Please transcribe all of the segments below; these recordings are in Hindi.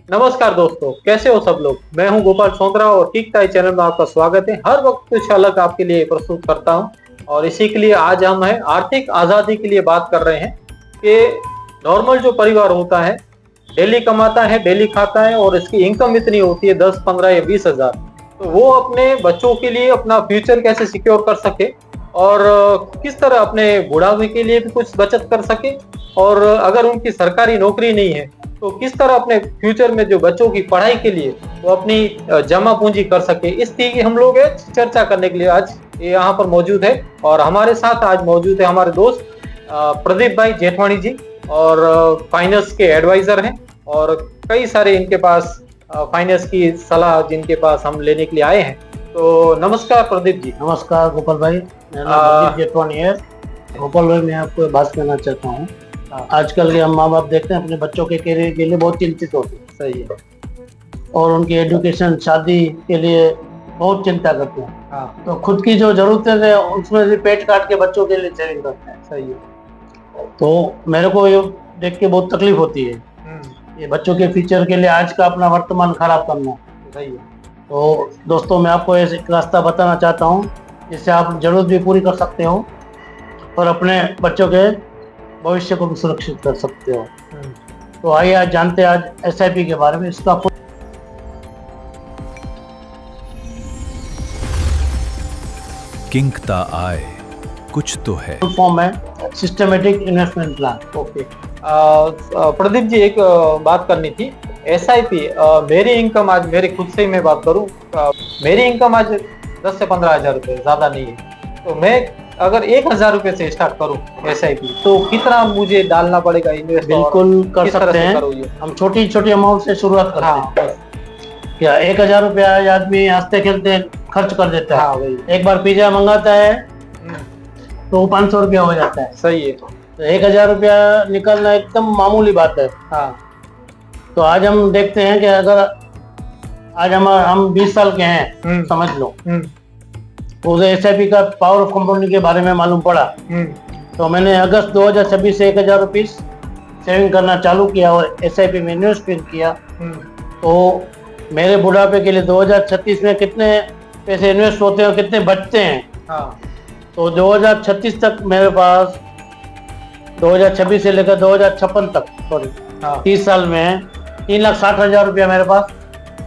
नमस्कार दोस्तों, कैसे हो सब लोग। मैं हूं गोपाल चौंद्रा और किकटाई चैनल में आपका स्वागत है। हर वक्त कुछ अलग आपके लिए प्रस्तुत करता हूं और इसी के लिए आज हम है आर्थिक आजादी के लिए बात कर रहे हैं कि नॉर्मल जो परिवार होता है, डेली कमाता है, डेली खाता है और इसकी इनकम इतनी होती है 10, 15 या 20 हजार, तो वो अपने बच्चों के लिए अपना फ्यूचर कैसे सिक्योर कर सके और किस तरह अपने बुढ़ापे के लिए भी कुछ बचत कर सके। और अगर उनकी सरकारी नौकरी नहीं है तो किस तरह अपने फ्यूचर में जो बच्चों की पढ़ाई के लिए वो अपनी जमा पूंजी कर सके, इसकी हम लोग चर्चा करने के लिए आज यहाँ पर मौजूद है। और हमारे साथ आज मौजूद है हमारे दोस्त प्रदीप भाई जेठवानी जी, और फाइनेंस के एडवाइजर हैं और कई सारे इनके पास फाइनेंस की सलाह जिनके पास हम लेने के लिए आए हैं। तो नमस्कार प्रदीप जी। नमस्कार गोपाल भाई, मेरा नाम प्रदीप जेठवानी है। गोपाल भाई, मैं आपको बात करना चाहता हूँ। आजकल के हम माँ बाप देखते हैं अपने बच्चों के करियर के लिए बहुत चिंतित होते हैं। सही है। और उनकी एजुकेशन, शादी के लिए बहुत चिंता करते हैं। हाँ, तो खुद की जो जरूरतें हैं उसमें से पेट काट के बच्चों के लिए सेविंग करते हैं। सही है। तो मेरे को ये देख के बहुत तकलीफ होती है, ये बच्चों के फ्यूचर के लिए आज का अपना वर्तमान खराब करना। सही है। तो दोस्तों, मैं आपको एक रास्ता बताना चाहता हूँ जिससे आप जरूरत भी पूरी कर सकते हो और अपने बच्चों के भविष्य को भी सुरक्षित कर सकते हो। तो आइए आज जानते हैं आज एसआईपी के बारे में। इसका किंकता आए कुछ तो है। फुल फॉर्म है systematic investment plan. Okay. Pradeep ji, एक बात करनी थी। एसआईपी, मेरी इनकम आज, मेरे खुद से ही मैं बात करूं, मेरी इनकम आज 10 से 15 हजार रुपए, ज्यादा नहीं है। तो मैं अगर 1,000 रुपए से स्टार्ट करूं एसआईपी, तो कितना मुझे डालना पड़ेगा इन्वेस्ट? बिल्कुल कर सकते हैं। हम छोटी छोटी अमाउंट से शुरुआत करते हैं। क्या 1,000 रुपया आदमी हंसते खेलते खर्च कर देता है। वही। एक बार पिज्जा मंगाता है तो 500 रुपया हो जाता है। सही है। तो 1,000 रुपया निकलना एकदम मामूली बात है। हाँ। तो आज हम देखते हैं कि अगर आज हम 20 साल के हैं, समझ लो, तो उसे एसआईपी का पावर ऑफ कंपाउंडिंग के बारे में मालूम पड़ा। तो मैंने अगस्त 2026 से 1,000 रुपये सेविंग करना चालू किया और एसआईपी में इन्वेस्ट किया। तो मेरे बुढ़ापे के लिए 2036 में कितने पैसे इन्वेस्ट होते हैं और कितने बचते हैं। हाँ। तो 2036 तक मेरे पास, 2026 से लेकर 2056 तक, सॉरी, 30 साल में 3,60,000 रुपया मेरे पास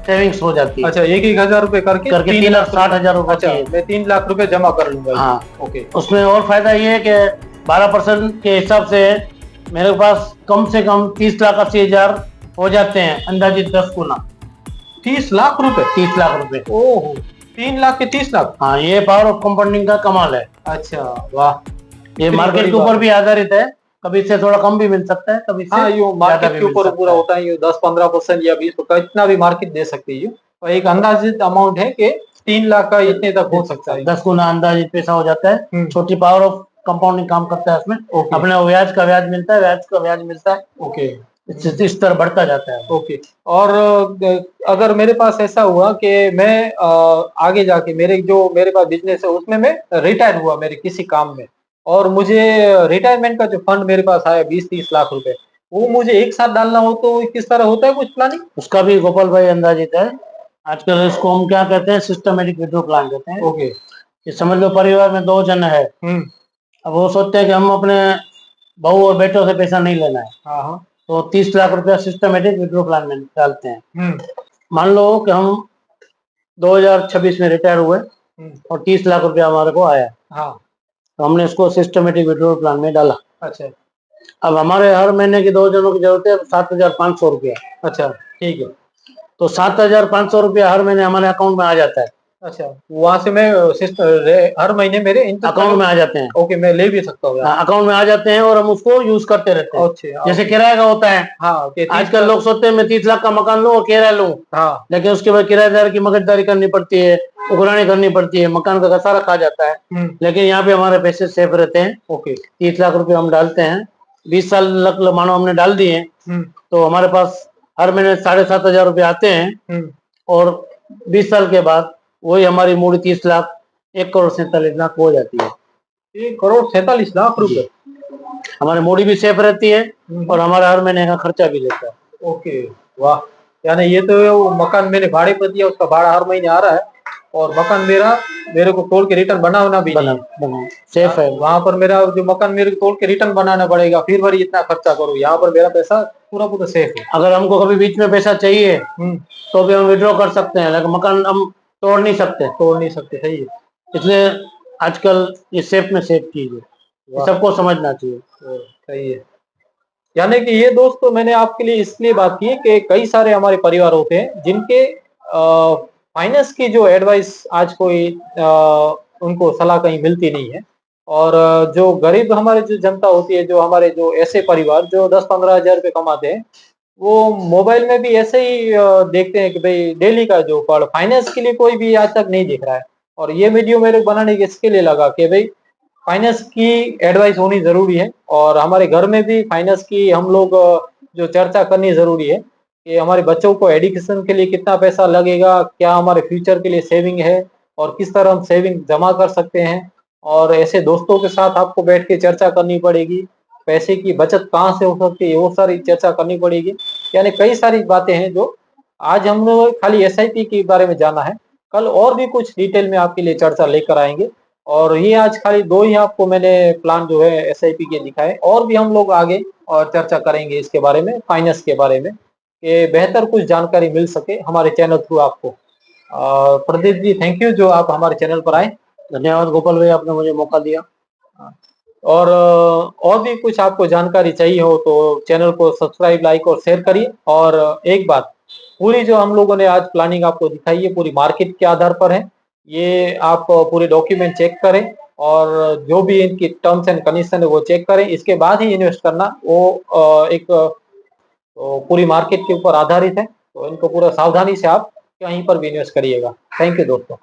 सेविंग्स हो जाती है। अच्छा, 1,000 रुपए करके 3,60,000 रुपये। अच्छा, मैं 3 लाख रुपए जमा कर लूंगा। हाँ। ओके। उसमें और फायदा ये है कि 12% के हिसाब से मेरे पास कम से कम 30,80,000 हो जाते हैं, अंदाजित 10 गुना। 30 लाख रुपए? 30 लाख रुपए। ओहो, 3 लाख के 30 लाख। हाँ, ये पावर ऑफ कंपाउंडिंग का कमाल है। अच्छा, वाह। ये मार्केट के ऊपर भी आधारित है, कभी इससे थोड़ा कम भी मिल सकता है, कभी इससे मार्केट के ऊपर पूरा होता है। 10-15% या 20%, इतना भी मार्केट दे सकती है। और एक अंदाजित अमाउंट है कि 3 लाख का इतने तक हो सकता है। 10 गुना अंदाजित पैसा हो जाता है। छोटी पावर ऑफ कंपाउंडिंग काम करता है उसमें। अपने ब्याज का ब्याज मिलता है, ब्याज का ब्याज मिलता है। ओके। इस तरह बढ़ता जाता है। ओके। और अगर मेरे पास ऐसा हुआ कि मैं आगे जाके मेरे पास बिजनेस है उसमें मैं रिटायर हुआ मेरे किसी काम में, और मुझे रिटायरमेंट का जो फंड मेरे पास आया 20-30 लाख रुपए, वो मुझे एक साथ डालना हो तो किस तरह होता है कुछ प्लानिंग? उसका भी गोपाल भाई अंदाजित है। आजकल इसको हम क्या कहते हैं, सिस्टमेटिक विड्रॉ प्लान कहते हैं। ओके। ये समझ लो परिवार में 2 जन है। अब वो सोचते हैं कि हम अपने बहू और बेटों से पैसा नहीं लेना है। हाँ। तो 30 लाख रुपया सिस्टमेटिक विड्रॉ प्लान में डालते हैं। मान लो कि हम 2026 में रिटायर हुए और 30 लाख रुपया हमारे को आया। हाँ। तो हमने इसको सिस्टमेटिक विड्रॉ प्लान में डाला। अच्छा। अब हमारे हर महीने की 2 जनों की जरूरत है 7,500 रुपया। अच्छा, ठीक है। तो 7,500 रुपया हर महीने हमारे अकाउंट में आ जाता है। अच्छा, वहां से मैं हर महीने मेरे अकाउंट में आ जाते हैं। ओके, मैं ले भी सकता हूँ। अकाउंट में आ जाते हैं और हम उसको यूज करते रहते हैं। अच्छा, जैसे किराए का होता है। हाँ, आजकल लोग सोचते हैं मैं 30 लाख का मकान लूं और किराया लूं। हाँ। लेकिन उसके बाद किराएदार की मगजदारी करनी पड़ती है, उगरानी करनी पड़ती है, मकान का घसारा खा जाता है। लेकिन यहाँ पे हमारे पैसे सेफ रहते हैं। ओके। 30 लाख रुपए हम डालते हैं, 20 साल मानो हमने डाल दिए, तो हमारे पास हर महीने 7,500 रुपये आते हैं। और 20 साल के बाद वही हमारी मूड़ी 30 लाख 1,47,00,000 हो जाती है। 1,47,00,000 रुपए? हमारी मूड़ी भी सेफ रहती है और हमारा हर महीने का खर्चा भी रहता है। ओके, वाह। यानी ये तो वो मकान मैंने भाड़े पर दिया, उसका भाड़ा हर महीने आ रहा है, और मकान मेरे को तोड़ के रिटर्न बनाना भी नहीं, सेफ है। वहां पर मेरा जो मकान मेरे को तोड़ के रिटर्न बनाना पड़ेगा, फिर वही इतना खर्चा करूँ। यहाँ पर मेरा पैसा पूरा पूरा सेफ है। अगर हमको कभी बीच में पैसा चाहिए तो भी हम विड्रॉ कर सकते हैं, लेकिन मकान हम तोड़ नहीं सकते। सही है। इसलिए आजकल ये सेफ में सेफ चीज है, सबको समझना चाहिए। सही है। यानी कि ये दोस्तों मैंने आपके लिए इसलिए बात की है कि कई सारे हमारे परिवार होते हैं जिनके फाइनेंस की जो एडवाइस आज कोई उनको सलाह कहीं मिलती नहीं है, और जो गरीब हमारे जो जनता होती है, जो हमारे जो ऐसे परिवार जो 10-15 हजार रुपये कमाते हैं, वो मोबाइल में भी ऐसे ही देखते हैं कि भाई डेली का जो फाइनेंस के लिए कोई भी आज तक नहीं देख रहा है। और ये वीडियो मेरे को बनाने के इसके लिए लगा कि भाई फाइनेंस की एडवाइस होनी जरूरी है, और हमारे घर में भी फाइनेंस की हम लोग जो चर्चा करनी जरूरी है कि हमारे बच्चों को एजुकेशन के लिए कितना पैसा लगेगा, क्या हमारे फ्यूचर के लिए सेविंग है, और किस तरह हम सेविंग जमा कर सकते हैं। और ऐसे दोस्तों के साथ आपको बैठ के चर्चा करनी पड़ेगी, पैसे की बचत कहाँ से हो सकती है वो सारी चर्चा करनी पड़ेगी। यानी कई सारी बातें हैं जो आज हम लोग खाली एसआईपी के बारे में जाना है, कल और भी कुछ डिटेल में आपके लिए चर्चा लेकर आएंगे। और ये आज खाली 2 ही आपको मैंने प्लान जो है एसआईपी के दिखाए, और भी हम लोग आगे और चर्चा करेंगे इसके बारे में, फाइनेंस के बारे में, कि बेहतर कुछ जानकारी मिल सके हमारे चैनल थ्रू आपको। प्रदीप जी थैंक यू जो आप हमारे चैनल पर आए। धन्यवाद गोपाल भाई, आपने मुझे मौका दिया। और भी कुछ आपको जानकारी चाहिए हो तो चैनल को सब्सक्राइब, लाइक और शेयर करिए। और एक बात, पूरी जो हम लोगों ने आज प्लानिंग आपको दिखाई है पूरी मार्केट के आधार पर है, ये आप पूरे डॉक्यूमेंट चेक करें, और जो भी इनकी टर्म्स एंड कंडीशन है वो चेक करें, इसके बाद ही इन्वेस्ट करना। वो एक पूरी मार्केट के ऊपर आधारित है, तो इनको पूरा सावधानी से आप कहीं पर भी इन्वेस्ट करिएगा। थैंक यू दोस्तों।